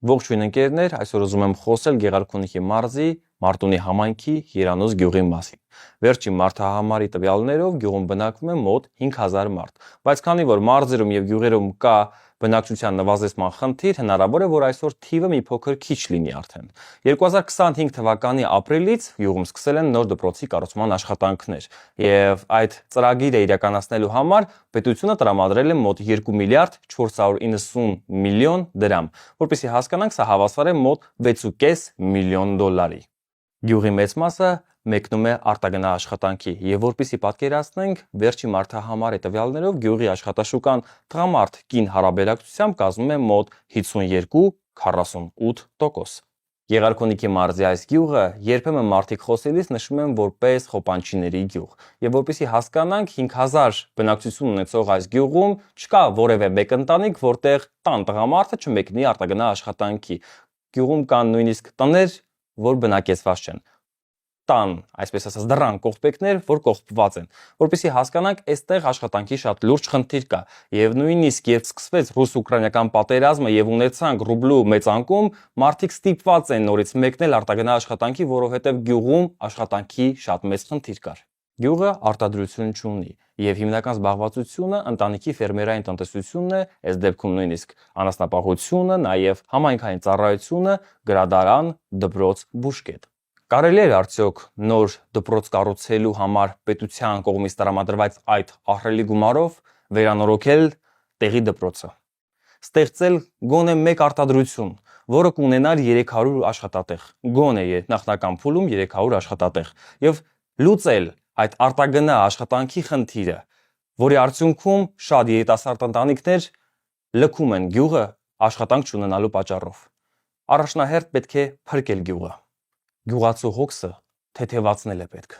Ողջույն ընկերներ, այսօր ուզում եմ խոսել Գեղարքունիքի մարզի Մարտունի համայնքի Երանոց գյուղի մասին։ Վերջին մարդահամարի տվյալներով գյուղում բնակվում է մոտ 5000 մարդ, բայց քանի որ մարզերում եւ գյուղերում կա բնակչության նվազեցման խնդիր, հնարավոր է, որ այսօր թիվը մի փոքր քիչ լինի արդեն։ 2025 թվականի ապրիլից գյուղում սկսել են նոր դպրոցի կառուցման աշխատանքներ, եւ այդ ծրագիրը իրականացնելու համար պետությունը տրամադրել է մոտ 2 միլիարդ 490 միլիոն դրամ, որպեսզի հասկանանք, սա հավասար է մոտ 6.5 միլիոն դոլարի։ Գյուղի մեծ մասը մեկնում է արտագնա աշխատանքի, եւ որպեսզի պատկերացնենք, վերջի մարդահամարի տվյալներով գյուղի աշխատաշուկան տղամարդ կին հարաբերակցությամբ կազմում է մոտ 52-48%։ Գեղարքունիքի մարզի այս գյուղը երբեմն մարդիկ խոսելիս նշում են որպես խոպանչիների գյուղ, եւ որպեսզի հասկանանք 5000 բնակչություն ունեցող այս գյուղում չկա որևէ մեկ ընտանիք, որտեղ տան տղամարդը չմեկնի արտագնա աշխատանքի։ Գյուղում կան նույնիսկ տներ, որ բնակեցված չեն, տան, այսպես ասած, դռան կողպեքներ, որ կողպված են, որպեսզի հասկանանք, այստեղ աշխատանքի շատ լուրջ խնդիր կա, եւ նույնիսկ երբ սկսվեց ռուս-ուկրաինական պատերազմը եւ ունեցանք ռուբլու մեծ անկում, մարդիկ ստիպված են նորից մեկնել արտագնա աշխատանքի, որովհետեւ գյուղում աշխատանքի շատ մեծ խնդիր կար։ Գյուղը արտադրություն չունի, եւ հիմնական զբաղվածությունը ընտանիքի ֆերմերային տնտեսությունն է, այս դեպքում նույնիսկ անասնապահությունը, նաեւ համայնքային ծառայությունը, գրադարան, դպրոց, բուժկետ։ Կարելի է արդյոք նոր դպրոց կառուցելու համար պետության կողմից տրամադրված այդ ահռելի գումարով վերանորոգել տեղի դպրոցը, ստեղծել գոնե մեկ արտադրություն, որը կունենար 300 աշխատատեղ, գոնե նախնական փուլում 300 աշխատատեղ, եւ լուծել այդ արտագնա աշխատանքի խնդիրը, որի արդյունքում շատ երիտասարդ ընտանիքներ լքում են գյուղը աշխատանք չունենալու պատճառով։ Առաջնահերթ պետք է փրկել գյուղը։ Գյուղացու հոգսը թեթևացնել է պետք։